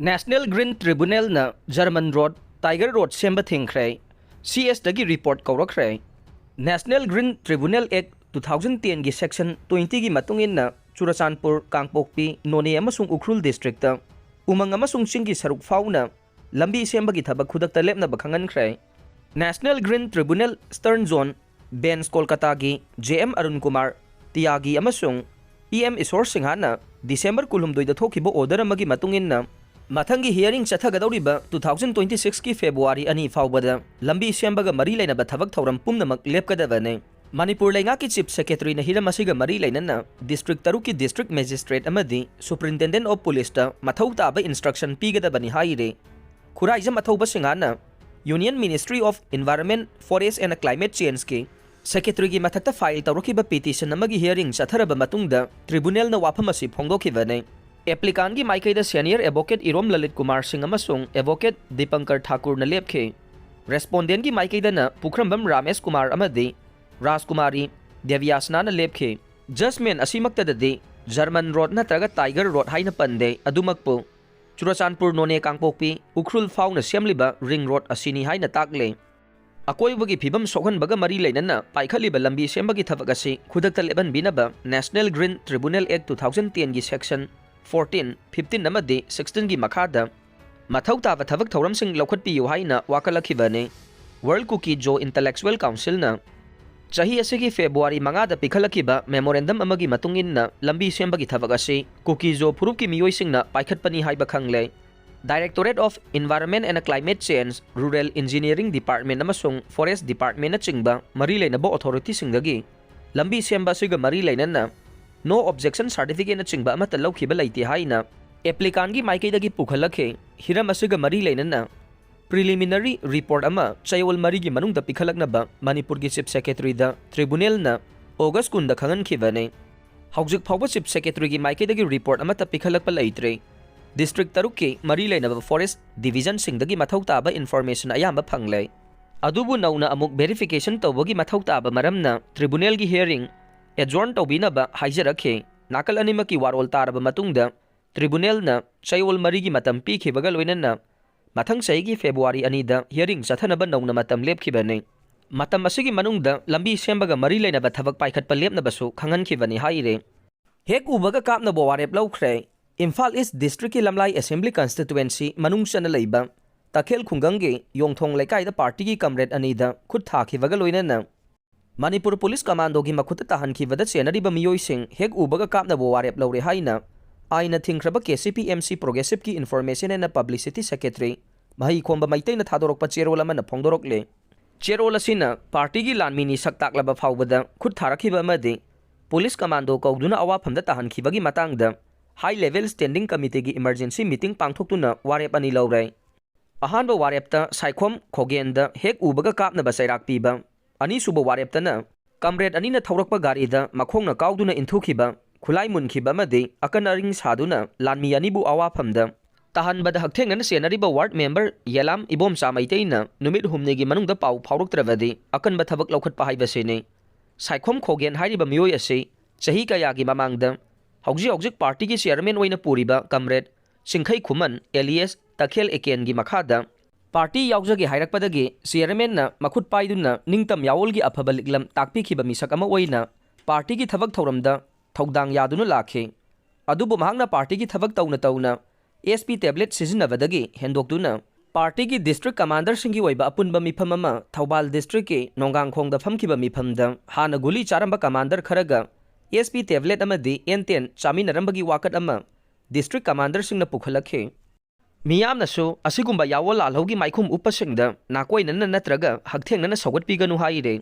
National Green Tribunalna German Road Tiger Road Semba Thingkhre SCdagi report Kourakhre National Green Tribunal Act 2010 gi section 20 gi matungin Churachandpur Kangpokpi None amasung Ukhrul district umang amasung chinggi saruk fauna lambi semba gi thabak khudakta lepna bakhangankhre National Green Tribunal Stern Zone Bench Kolkata gi JM Arun Kumar Tiagi amasung EM Isor Singhana December kulhumdoi da thokibo order amagi matungin Mathangi hearing chathagadauriba 2026 ki February ani faubada lambi sembaga mari lainaba thabak thauram pumnamak lepkadabane Manipur lainga ki Chief Secretary na hiram asiga mari lainana District Taru ki District Magistrate amadi Superintendent of Police ta mathau taba instruction pigadabani haire Khuraijam mathauba singana Union Ministry of Environment, Forest and Climate Change ki Secretary gi mathakta file tawrakiba petition amagi hearing chatharaba matungda tribunal na wafam asi phongdokhibane Applicant की माइकैदा senior advocate Irom Lalit Kumar Singh amasung advocate Dipankar Thakur na lepkhe respondent की माइकैदा na Pukhrambam Ramesh Kumar amadi Rajkumari Devyasna na lepkhe judgment asimaktadadi German Road natraga Tiger Road haina pande adumakpo Churachandpur None Kangpokpi Ukhrul fauna semliba Ring Road asini haina takle akoibagi phibam sokhanbaga mari leinana paikhaliba lambi sembagi thabak asi khudakta leban binaba National Green Tribunal Act 2010 gi section 14, 15 amadi 16 gi makhada mathau taba thabak thauram sing lokhatpi yu haina wakalakhibane World Cookie Joe Intellectual Council na chahi asigi February mangada pikhalakhiba memorandum amagi matungin na lambi sembagi thabak asi Cookie Joe phurup ki miyoi singna paikhatpani haiba khangle Directorate of Environment and Climate Change Rural Engineering Department amasung Forest Department na chingba mari lainabo authority singdagi lambi semba siga mari lainana No objection certificate na chingba amata lawkhiba laiti haina applicant gi maikaidagi pukhalakhe hiram asiga mari lainana preliminary report ama chayol mari gi manungda pikhalaknaba Manipur gi Chief Secretary da Tribunal na August kunda khangan khibane haujik phawba Chief Secretary gi maikaidagi report amata pikhalakpa laitre District Taruk ki mari lainaba Forest Division singdagi mathau taba information ayamba phangle adubu nauna amuk verification tawbagi mathau taba maramna tribunal gi hearing adjourn tawbinaba haijarakhe nakal animaki warol taraba matungda tribunal na chayol marigi matam pikhibaga loinana mathang saigi February anida hearing chathanaba nauna matam lepkhibane matam asigi manungda lambi sembaga mari lainaba thabak paikhatpa lepnabasu khangankhibani haire Hek Ubaga Kapnaba Warep Loukhre Imphal East District ki Lamlai Assembly Constituency manung chana leiba takhel khungange yongthong lekai da party ki comrade anida khut thakhibaga loinana Manipur Police Commando gi makhuta tahankhibada chenariba miyoi sing Hek Ubaga Kapnaba Warep Loukhre haina aina Thingkhre KCPMC Progressive ki Information and Publicity Secretary Mahi khomba maitai na thadorokpa cherol amana phongdorokle cherol asina party gi lanmini saktaklaba phawbada khut tharakhiba amadi Police Commando kauduna awafamda tahankhibagi matangda High Level Standing Committee gi emergency meeting pangthoktuna warep ani lawrai ahanba warepta saikhom khogenda Hek Ubaga Kapnaba sairak piba ani suba wareptana comrade ani na thaurakpa gari da makhongna kauduna inthukiba khulai munkhiba amadi akanaring saduna lanmi ani bu awafamda tahanbada hakthengna na senariba ward member Yelam Ibom Samaiteina numit humne gi manungda pau phauruktravadi akanba thabak laukhatpa haibasene saikhom khogen hairiba miyoi ase chahi kaya gi mamangda Hauji party ki chairman oina puriba comrade Thingkhre Khuman alias Takhel Eken gi makhada party yaujagi hairakpadagi chairman na makhut paiduna ningtam yawol gi afaba liklam takpi khiba misak ama oina party ki thabak thauramda thaudang yaduna lakhe adubu mahangna party ki thabak tauna SP tablet sizinabadagi hendokduna party ki district commander singi oiba apunba mifam ama Thoubal district ki Nongangkhong da famkhiba mifamda hana guli charamba commander kharaga SP tablet amadi N10 chaminarambagi wakat ama district commander singna pukhalakhe miyamnasu asigumba yawol lalhogi maikhum upasingda nakoinana natraga hakthengna sawgatpiganu haire